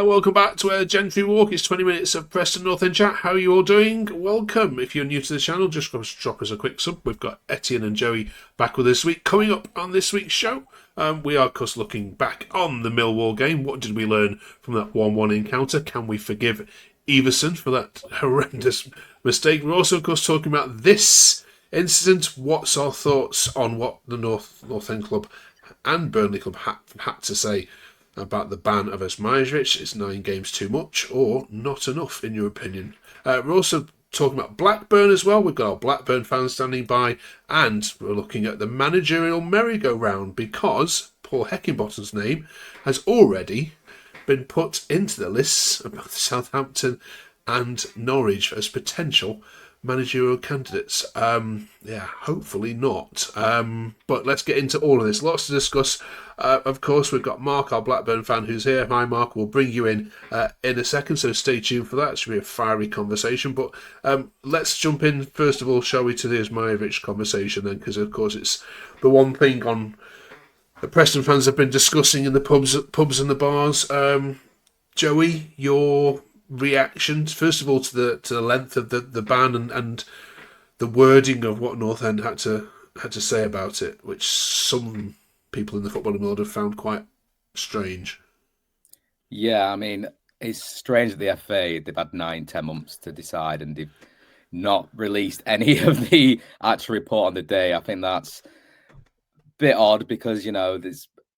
Welcome back to a Gentry Walk. It's 20 minutes of Preston North End chat. How are you all doing? Welcome. If you're new to the channel, just drop us a quick sub. We've got Etienne and Joey back with us this week. Coming up on this week's show, we are, of course, looking back on the Millwall game. What did we learn from that 1-1 encounter? Can we forgive Everson for that horrendous mistake? We're also, of course, talking about this incident. What's our thoughts on what the North End Club and Burnley Club had to say about the ban of Osmajic? Is 9 games too much or not enough, in your opinion? We're also talking about Blackburn as well. We've got our Blackburn fans standing by, and we're looking at the managerial merry-go-round because Paul Heckingbottom's name has already been put into the lists about Southampton and Norwich as potential managerial candidates. Hopefully not. But let's get into all of this. Lots to discuss. Of course, we've got Mark, our Blackburn fan, who's here. Hi, Mark. We'll bring you in a second, so stay tuned for that. It should be a fiery conversation. But let's jump in, first of all, shall we, to the Osmajic conversation then, because, of course, it's the one thing on the Preston fans have been discussing in the pubs and the bars. Joey, your reaction, first of all, to the length of the ban and the wording of what North End had to say about it, which some people in the footballing world have found quite strange. Yeah, I mean, it's strange that the FA, they've had 9-10 months to decide and they've not released any of the actual report on the day. I think that's a bit odd because, you know,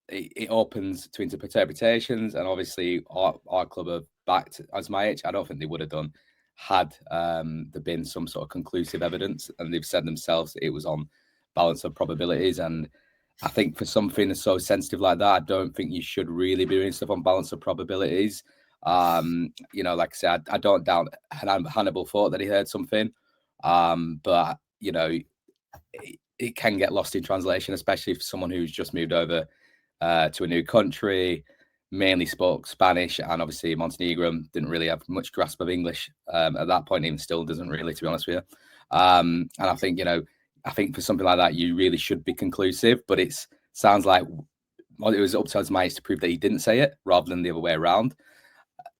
it opens to interpretations, and obviously our club have backed Osmajic. I don't think they would have done had there been some sort of conclusive evidence, and they've said themselves that it was on balance of probabilities. And I think for something that's so sensitive like that, I don't think you should really be doing stuff on balance of probabilities. You know, like I said, I don't doubt Hannibal thought that he heard something, but you know, it can get lost in translation, especially for someone who's just moved over to a new country, mainly spoke Spanish, and obviously Montenegrin didn't really have much grasp of English at that point, even still doesn't really, to be honest with you. And I think, you know, I think for something like that, you really should be conclusive, but it sounds like it was up to Osmajic to prove that he didn't say it rather than the other way around.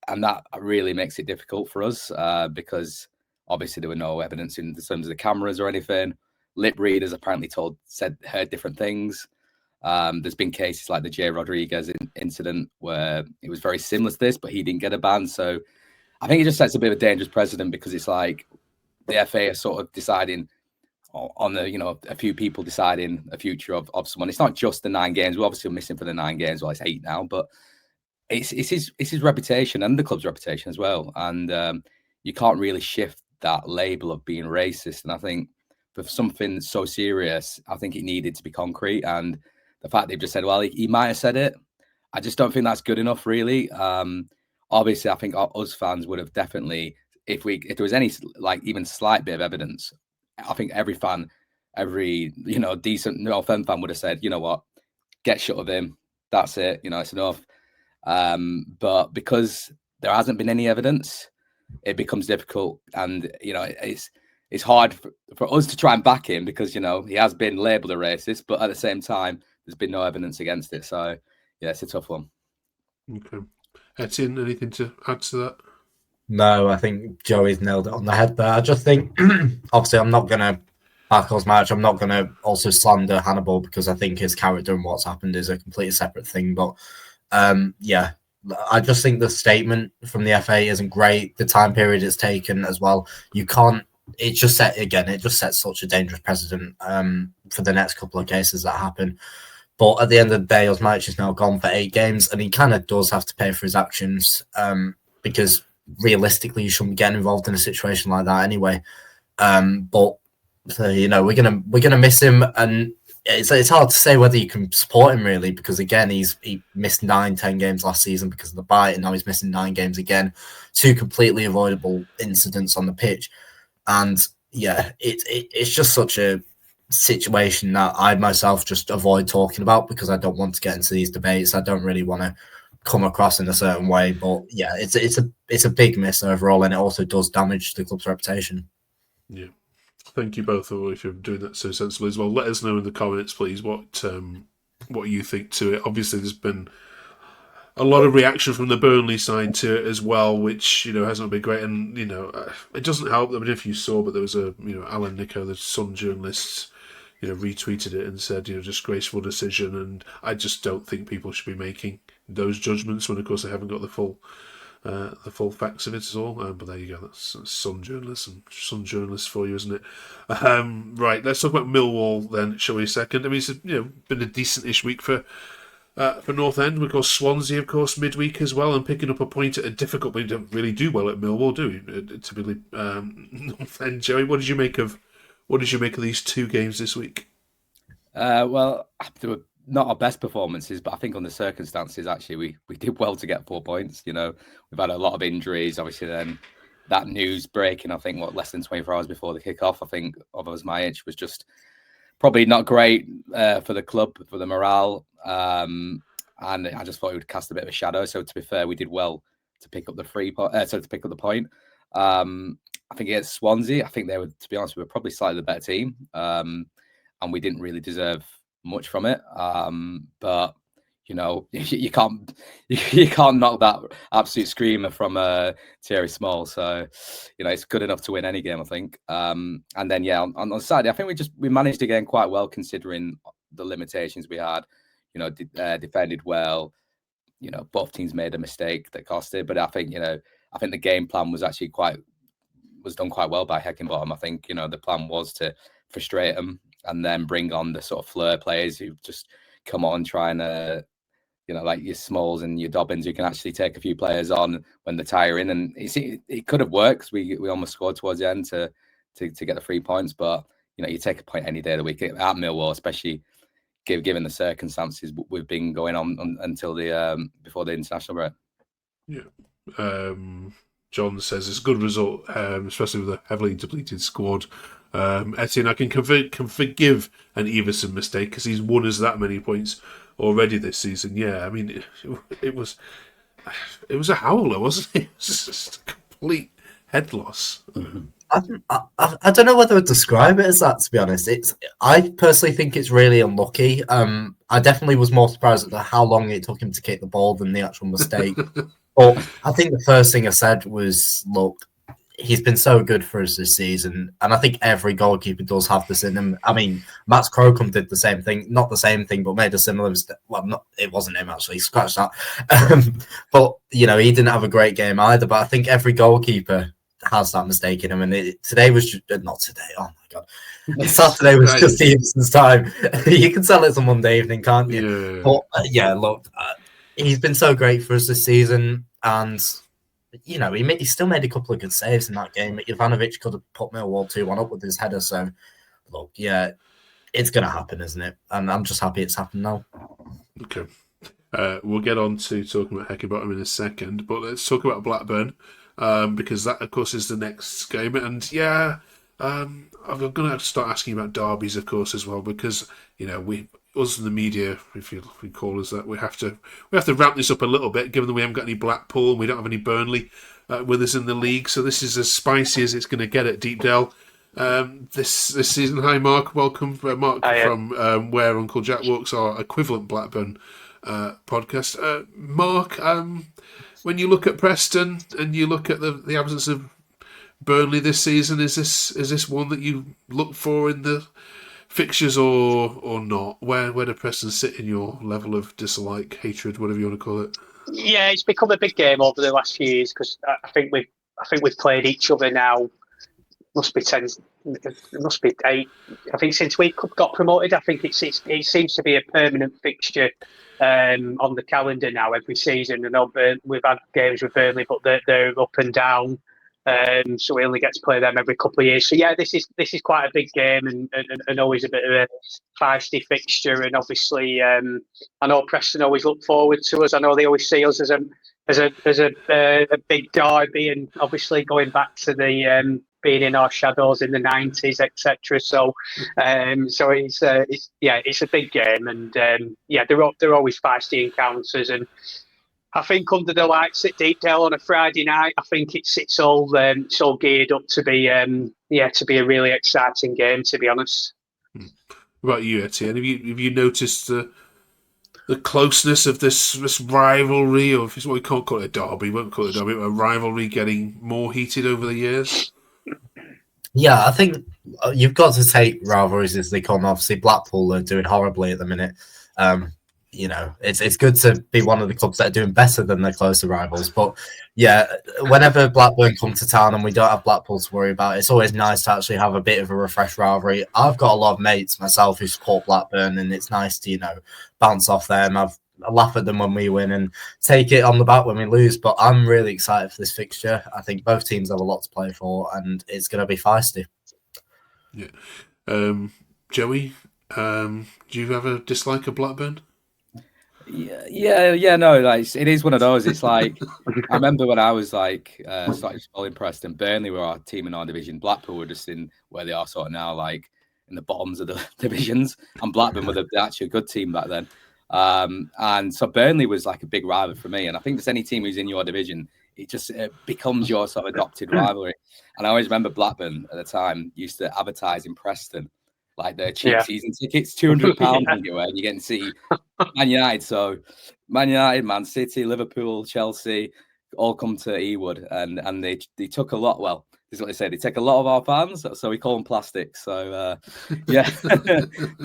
And that really makes it difficult for us because obviously there were no evidence in terms of the cameras or anything. Lip readers apparently heard different things. There's been cases like the Jay Rodriguez incident where it was very similar to this, but he didn't get a ban. So I think it just sets a bit of a dangerous precedent because it's like the FA are sort of deciding on a few people deciding a future of someone. It's not just the 9 games. We're obviously missing for the 9 games. Well, it's 8 now, but it's his reputation and the club's reputation as well. And you can't really shift that label of being racist. And I think for something so serious, I think it needed to be concrete. And the fact they've just said, well, he might have said it, I just don't think that's good enough, really. Obviously, I think us fans would have definitely, if there was any like even slight bit of evidence, I think every decent North End fan would have said, you know what, get shut of him. That's it. You know, it's enough. But because there hasn't been any evidence, it becomes difficult, and you know, it's hard for us to try and back him because, you know, he has been labelled a racist, but at the same time, there's been no evidence against it. So, yeah, it's a tough one. Okay. Etienne, anything to add to that? No, I think Joey's nailed it on the head there. I just think, obviously, I'm not going to back Osmajic. I'm not going to also slander Hannibal because I think his character and what's happened is a completely separate thing. But, yeah, I just think the statement from the FA isn't great. The time period it's taken as well. You can't, it just sets such a dangerous precedent for the next couple of cases that happen. But at the end of the day, Osmajic is now gone for 8 games, and he kind of does have to pay for his actions because realistically, you shouldn't get involved in a situation like that anyway. But you know, we're gonna miss him, and it's hard to say whether you can support him really because again, he missed 9-10 games last season because of the bite, and now he's missing 9 games again. 2 completely avoidable incidents on the pitch, and yeah, it's just such a situation that I myself just avoid talking about because I don't want to get into these debates. I don't really want to come across in a certain way, but yeah, it's a big miss overall, and it also does damage the club's reputation. Yeah, thank you both for doing that so sensibly as well. Let us know in the comments, please, what you think to it. Obviously, there's been a lot of reaction from the Burnley side to it as well, which has not been great. And it doesn't help. I mean, if you saw, but there was a Alan Nico, the Sun journalist, retweeted it and said disgraceful decision. And I just don't think people should be making those judgments when, of course, they haven't got the full facts of it at all. But there you go. That's Sun journalists for you, isn't it? Right. Let's talk about Millwall then, shall we? Second. I mean, it's been a decent-ish week for North End. Of course, Swansea, of course, midweek as well, and picking up a point at a difficult. We don't really do well at Millwall, do we? Typically, North End. Joey, what did you make of these two games this week? Well, they were not our best performances, but I think on the circumstances, actually, we did well to get 4 points. We've had a lot of injuries. Obviously, then that news breaking, I think, less than 24 hours before the kickoff, I think of Osmajic was just probably not great for the club, for the morale. And I just thought it would cast a bit of a shadow. So to be fair, we did well to pick up the point. I think against Swansea, I think they were, to be honest, we were probably slightly the better team. And we didn't really deserve much from it. But you can't knock that absolute screamer from Thierry Small. So it's good enough to win any game, I think. And then on Saturday, I think we managed again quite well considering the limitations we had. Defended well. Both teams made a mistake that cost it, but I think the game plan was actually was done quite well by Heckingbottom. I think the plan was to frustrate them and then bring on the sort of flair players who just come on trying to like your Smalls and your Dobbins, who can actually take a few players on when they're tiring. And it could have worked. We almost scored towards the end to get the 3 points, but you take a point any day of the week at Millwall, especially given the circumstances we've been going on until before the international break. Yeah. John says it's a good result, especially with a heavily depleted squad. Etienne, I can forgive an Everson mistake because he's won us that many points already this season. Yeah, I mean, it was a howler, wasn't it? It was just a complete head loss. I don't know whether I'd describe it as that, to be honest. I personally think it's really unlucky. I definitely was more surprised at how long it took him to kick the ball than the actual mistake. But I think the first thing I said was, look, he's been so good for us this season, and I think every goalkeeper does have this in him. I mean, Max Crocombe did the same thing, not the same thing, but made a similar mistake. Well, it wasn't him actually, scratch that. But he didn't have a great game either. But I think every goalkeeper has that mistake in him, and today was not today. Oh my god, Saturday was just Everson's time. You can tell it's a Monday evening, can't you? Yeah. But look, he's been so great for us this season, and he still made a couple of good saves in that game. Ivanovic could have put Millwall 2-1 up with his header. So, look, yeah, it's going to happen, isn't it? And I'm just happy it's happened now. Okay. We'll get on to talking about Heckingbottom in a second, but let's talk about Blackburn, because that, of course, is the next game. And, I'm going to have to start asking about derbies, of course, as well, because, us in the media, if you call us that, we have to ramp this up a little bit, given that we haven't got any Blackpool and we don't have any Burnley with us in the league. So this is as spicy as it's going to get at Deepdale this season. Hi, Mark. Welcome, Mark. Hi, from Where Uncle Jack Walks, our equivalent Blackburn podcast. Mark, when you look at Preston and you look at the absence of Burnley this season, is this one that you look for in the fixtures or not? Where do Preston sit in your level of dislike, hatred, whatever you want to call it? Yeah, it's become a big game over the last few years because I think we've played each other now. Must be 8. I think since we got promoted, I think it seems to be a permanent fixture on the calendar now every season. I know we've had games with Burnley, but they're up and down. So we only get to play them every couple of years. So yeah, this is quite a big game and always a bit of a feisty fixture. And obviously, I know Preston always look forward to us. I know they always see us as a big derby, and obviously going back to the being in our shadows in the 90s, etc. So it's a big game, and they're always feisty encounters. And I think under the lights at Deepdale on a Friday night, I think it's all geared up to be a really exciting game, to be honest. What about you, Etienne? Have you noticed the closeness of this rivalry, or if it's what we can't call it a derby, we won't call it a derby, but a rivalry getting more heated over the years? Yeah, I think you've got to take rivalries as they come. Obviously, Blackpool are doing horribly at the minute. It's good to be one of the clubs that are doing better than their closer rivals. But yeah, whenever Blackburn come to town and we don't have Blackpool to worry about, it's always nice to actually have a bit of a refresh rivalry. I've got a lot of mates myself who support Blackburn, and it's nice to bounce off them. I laugh at them when we win and take it on the back when we lose. But I'm really excited for this fixture. I think both teams have a lot to play for, and it's going to be feisty. Yeah, Joey, do you have a dislike of Blackburn? No, like it is one of those. It's like I remember when I was like started following Preston, Burnley were our team in our division. Blackpool were just in where they are sort of now, like in the bottoms of the divisions, and Blackburn were actually a good team back then. And so Burnley was like a big rival for me. And I think just any team who's in your division, it becomes your sort of adopted rivalry. And I always remember Blackburn at the time used to advertise in Preston like their cheap season tickets, £200 when you're getting to see Man United. So Man United, Man City, Liverpool, Chelsea all come to Ewood, and they took a lot. Well, this is what they say. They take a lot of our fans, so we call them plastics. So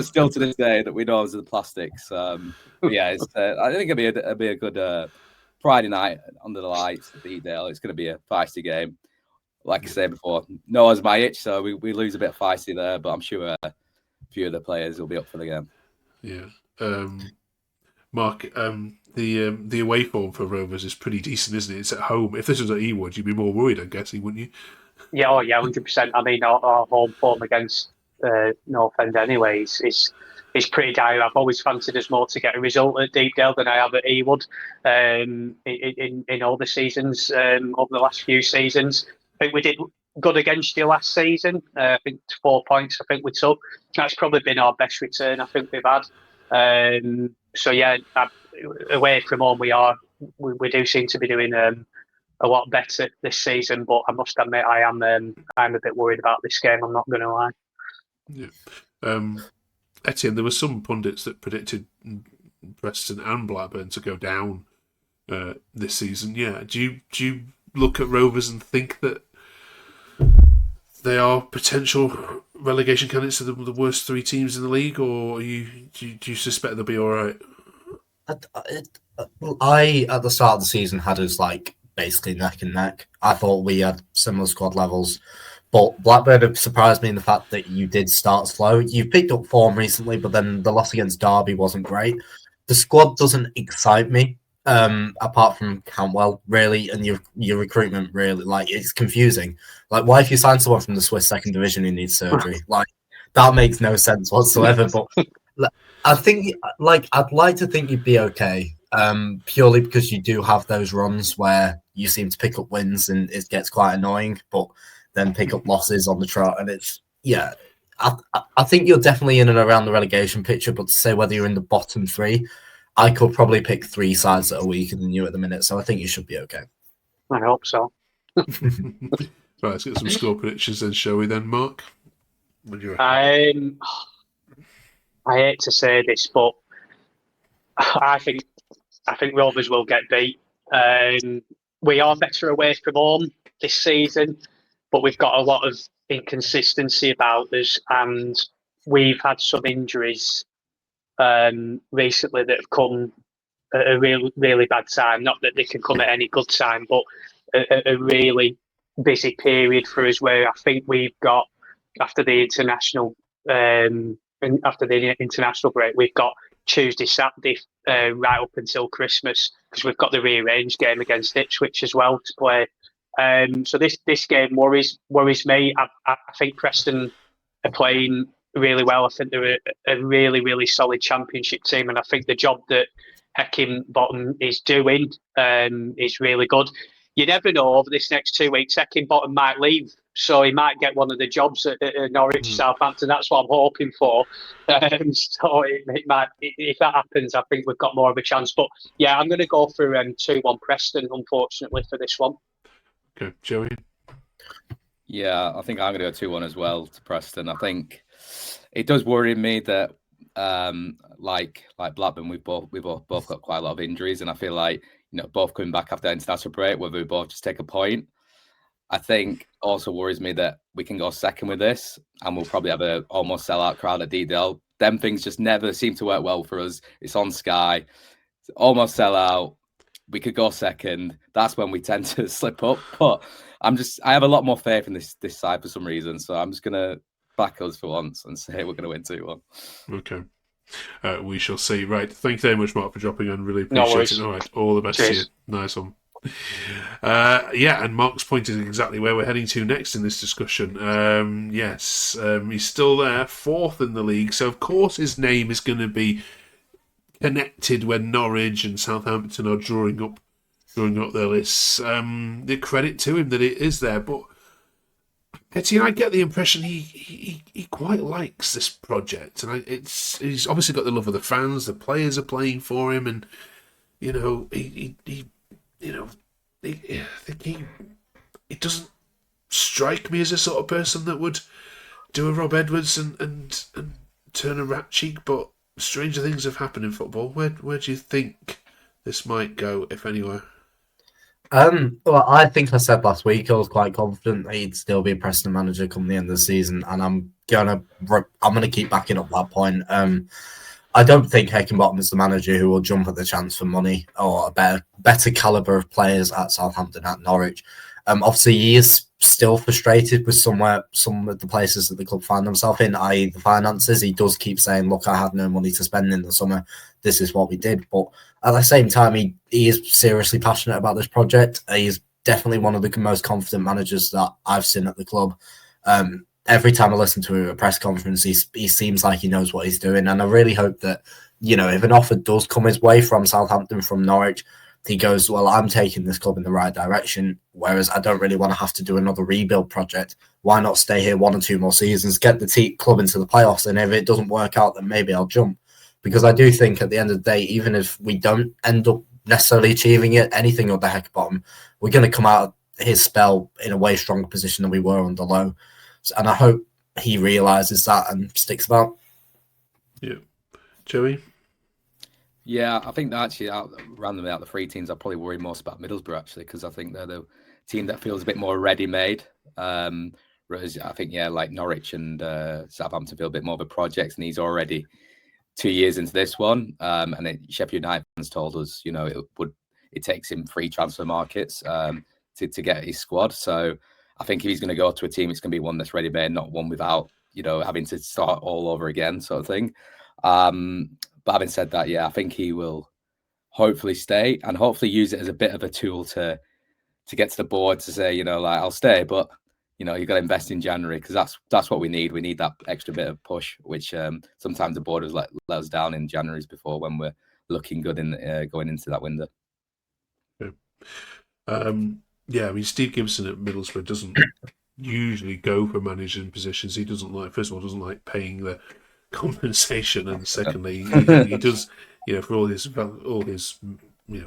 still to this day that we know as the plastics. I think it'll be a good Friday night under the lights at the Edale. It's going to be a feisty game. Like I said before, no Osmajic, so we lose a bit of feisty there, but I'm sure a few of the players will be up for the game. Yeah. Mark, the away form for Rovers is pretty decent, isn't it? It's at home. If this was at Ewood, you'd be more worried, I'm guessing, wouldn't you? Yeah, 100%. I mean, our home form against North End anyways is pretty dire. I've always fancied us more to get a result at Deepdale than I have at Ewood in all the seasons over the last few seasons. I think we did good against you last season. I think 4 points I think we took. That's probably been our best return I think we've had. Away from home we do seem to be doing a lot better this season, but I must admit I'm a bit worried about this game. I'm not going to lie. Yeah. Etienne, there were some pundits that predicted Preston and Blackburn to go down this season. Yeah, do you look at Rovers and think that they are potential relegation candidates to the worst three teams in the league, or do you suspect they'll be all right? I at the start of the season had us like basically neck and neck. I thought we had similar squad levels, but Blackburn have surprised me in the fact that you did start slow. You've picked up form recently, but then the loss against Derby wasn't great. The squad doesn't excite me, apart from Cantwell, really, and your recruitment, really. Like, it's confusing. Like, why if you sign someone from the Swiss second division who needs surgery? Like, that makes no sense whatsoever. But I think, like, I'd like to think you'd be okay, purely because you do have those runs where you seem to pick up wins and it gets quite annoying, but then pick up losses on the trot. And it's, I think you're definitely in and around the relegation picture, but to say whether you're in the bottom three, I could probably pick three sides that are weaker than you at the minute. So I think you should be okay. I hope so. Right, let's get some score predictions then, shall we then, Mark? What do you reckon? I hate to say this, but I think Rovers will get beat. We are better away from home this season, but we've got a lot of inconsistency about us, and we've had some injuries recently that have come at a really bad time. Not that they can come at any good time, but a really busy period for us where I think we've got after the international break, we've got Tuesday, Saturday right up until Christmas, because we've got the rearranged game against Ipswich as well to play. So this game worries me. I think Preston are playing really well. I think they're a really, really solid championship team, and I think the job that Heckingbottom is doing is really good. You never know, over this next 2 weeks, Heckingbottom might leave, so he might get one of the jobs at Norwich, Southampton. That's what I'm hoping for. So it might, if that happens, I think we've got more of a chance. But yeah, I'm going to go for 2-1 Preston, unfortunately, for this one. Okay, Joey? Yeah, I think I'm going to go 2-1 as well to Preston. I think it does worry me that like Blackburn, we've both got quite a lot of injuries, and I feel like both coming back after international break, whether we both just take a point. I think also worries me that we can go second with this, and we'll probably have a almost sellout crowd at DDL. Them things just never seem to work well for us. It's on Sky, it's almost sellout. We could go second. That's when we tend to slip up. But I have a lot more faith in this side for some reason. So I'm just gonna back us for once and say we're gonna win 2-1. Okay. We shall see. Right. Thank you very much, Mark, for dropping on. Really appreciate it. All right. All the best to you. Nice one. And Mark's pointed exactly where we're heading to next in this discussion. He's still there, 4th in the league. So, of course, his name is going to be connected when Norwich and Southampton are drawing up their lists. The credit to him that it is there, but Hecky, I get the impression he quite likes this project, and he's obviously got the love of the fans. The players are playing for him, and he doesn't strike me as a sort of person that would do a Rob Edwards and turn a rat cheek. But stranger things have happened in football. Where do you think this might go, if anywhere? Well, I think I said last week I was quite confident that he'd still be a Preston manager come the end of the season, and I'm gonna keep backing up that point. I don't think Heckingbottom is the manager who will jump at the chance for money or a better caliber of players at Southampton, at Norwich. Obviously, he is still frustrated with some of the places that the club find themselves in, i.e. the finances. He does keep saying, look, I had no money to spend in the summer. This is what we did. But at the same time, he is seriously passionate about this project. He's definitely one of the most confident managers that I've seen at the club. Every time I listen to a press conference, he seems like he knows what he's doing. And I really hope that, if an offer does come his way from Southampton, from Norwich, he goes, well, I'm taking this club in the right direction, whereas I don't really want to have to do another rebuild project. Why not stay here 1 or 2 more seasons, get the club into the playoffs, and if it doesn't work out, then maybe I'll jump. Because I do think at the end of the day, even if we don't end up necessarily achieving anything under Heckingbottom, we're going to come out of his spell in a way stronger position than we were under Lowe. And I hope he realises that and sticks about. Yeah. Joey? Yeah, I think that actually, randomly out the 3 teams, I probably worry most about Middlesbrough, actually, because I think they're the team that feels a bit more ready-made. Whereas I think, like Norwich and Southampton feel a bit more of a project, and he's already 2 years into this one. And Sheffield United fans told us, it takes him 3 transfer markets to get his squad. So I think if he's going to go to a team, it's going to be one that's ready-made, not one without, having to start all over again, sort of thing. But having said that, I think he will hopefully stay and hopefully use it as a bit of a tool to get to the board to say, I'll stay, but you've got to invest in January, because that's what we need. We need that extra bit of push, which sometimes the board has let us down in Januaries before when we're looking good in going into that window. Steve Gibson at Middlesbrough doesn't usually go for managing positions. He doesn't like paying the compensation, and secondly, he does, for all his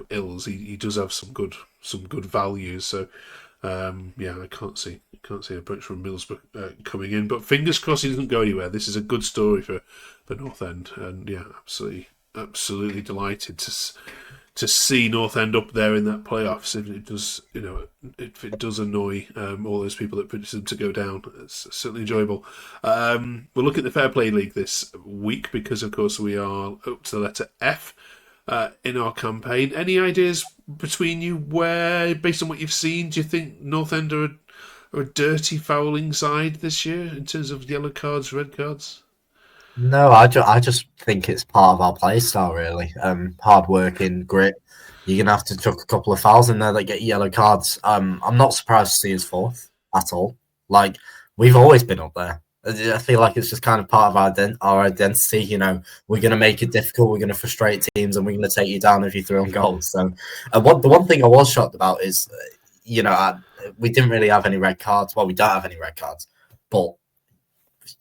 ills, he does have some good values. So, I can't see a bunch from Middlesbrough coming in. But fingers crossed he doesn't go anywhere. This is a good story for North End, and absolutely delighted to see North End up there in that playoffs. If it does, if it does annoy all those people that predicted them to go down, it's certainly enjoyable. We'll look at the Fair Play League this week because, of course, we are up to the letter F in our campaign. Any ideas between you where, based on what you've seen, do you think North End are a dirty fouling side this year in terms of yellow cards, red cards? No, I just think it's part of our play style, really. Hard working, grit. You're going to have to chuck a couple of fouls in there that get yellow cards. I'm not surprised to see us 4th at all. Like, we've always been up there. I feel like it's just kind of part of our identity. We're going to make it difficult. We're going to frustrate teams, and we're going to take you down if you throw in goals. So, the one thing I was shocked about is, we didn't really have any red cards. Well, we don't have any red cards, but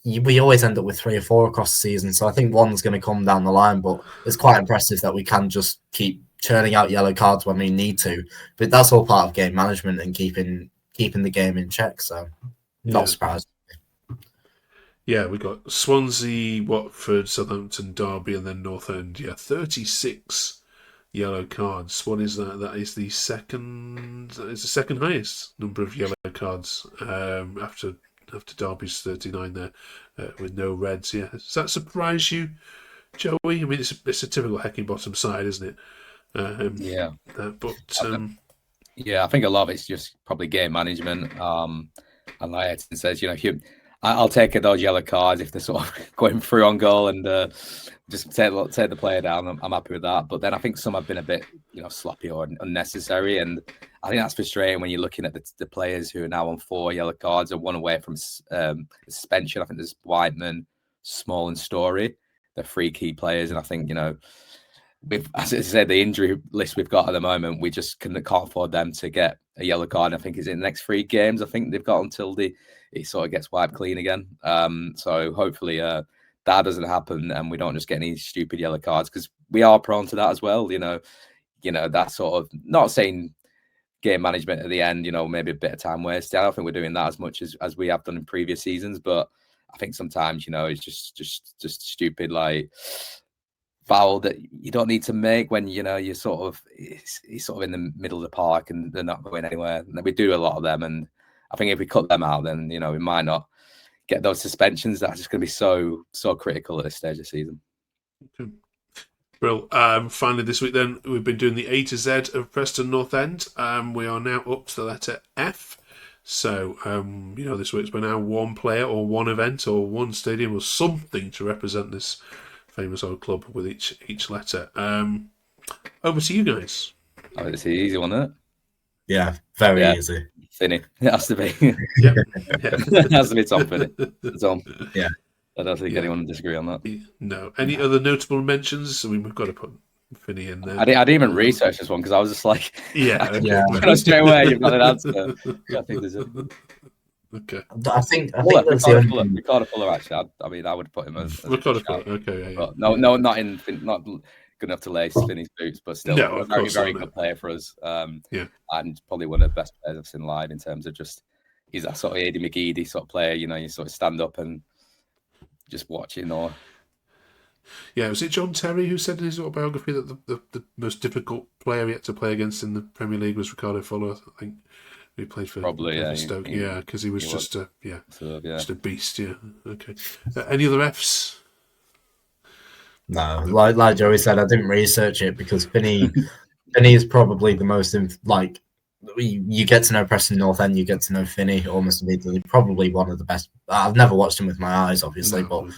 we always end up with 3 or 4 across the season. So I think one's going to come down the line, but it's quite impressive that we can just keep churning out yellow cards when we need to. But that's all part of game management and keeping the game in check. So not surprised. Yeah, we got Swansea, Watford, Southampton, Derby, and then North End. Yeah, 36 yellow cards. What is that? That is the second. That is the second highest number of yellow cards after Derby's 39 there, with no reds. Yeah, does that surprise you, Joey? I mean, it's a typical Heckingbottom side, isn't it? Yeah, but yeah, I think a lot of it's just probably game management. And like Edson says, I'll take those yellow cards if they're sort of going through on goal and just take the player down. I'm happy with that. But then I think some have been a bit, sloppy or unnecessary, and I think that's frustrating when you're looking at the players who are now on 4 yellow cards and 1 away from suspension. I think there's Whiteman, Small, and Story. They're 3 key players, and I think as I said, the injury list we've got at the moment, we just can't afford them to get a yellow card. I think it's in the next 3 games. I think they've got until it sort of gets wiped clean again. So hopefully that doesn't happen and we don't just get any stupid yellow cards, because we are prone to that as well. That sort of, not saying game management at the end, maybe a bit of time wasted. I don't think we're doing that as much as we have done in previous seasons, but I think sometimes, it's just stupid, like foul that you don't need to make when you're sort of in the middle of the park and they're not going anywhere. And we do a lot of them, and I think if we cut them out, then we might not get those suspensions that are just going to be so critical at this stage of the season. Okay. Well, finally this week then, we've been doing the A to Z of Preston North End. We are now up to the letter F. So, this week's been now 1 player or 1 event or 1 stadium or something to represent this famous old club with each letter. Over to you guys. I think it's an easy one, isn't it? Yeah, very easy. Finney. It has to be. Yep. It has to be Tom Finney. Tom. Yeah. I don't think anyone would disagree on that. No. Any other notable mentions? I mean, we've got to put Finney in there. I didn't even research this one because I was just like, yeah. Straight away, you've got an answer. I think there's a... Okay. I think Ricardo Fuller, actually. I would put him as Ricardo Fuller. Okay, yeah. But no, not good enough to lace Finney's boots, but still a very good player for us. And probably one of the best players I've seen live in terms of just, he's that sort of Eddie McGeady sort of player. You sort of stand up and just watching. Or yeah, was it John Terry who said in his autobiography that the most difficult player he had to play against in the Premier League was Ricardo Fuller? I think he played for Stoke. Because he was just a beast. Yeah. Okay. Any other Fs? No, like Joey said, I didn't research it because Finney is probably the most you get to know Preston North End, you get to know Finney almost immediately. Probably one of the best. I've never watched him with my eyes, obviously, but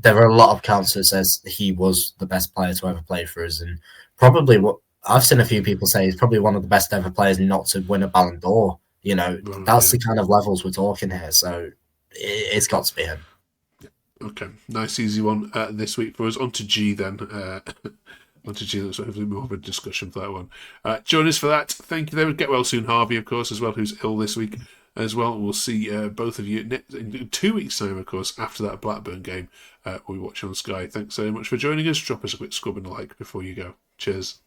there are a lot of accounts that says he was the best player to ever play for us, and probably what I've seen a few people say he's probably one of the best ever players not to win a Ballon d'Or. That's the kind of levels we're talking here. So it's got to be him. Okay, nice easy one this week for us. On to G then. On to G, that's hopefully more of a discussion for that one. Join us for that. Thank you. Get well soon, Harvey, of course, as well, who's ill this week as well. We'll see both of you in 2 weeks' time, of course, after that Blackburn game we'll be watching on Sky. Thanks very much for joining us. Drop us a quick scrub and a like before you go. Cheers.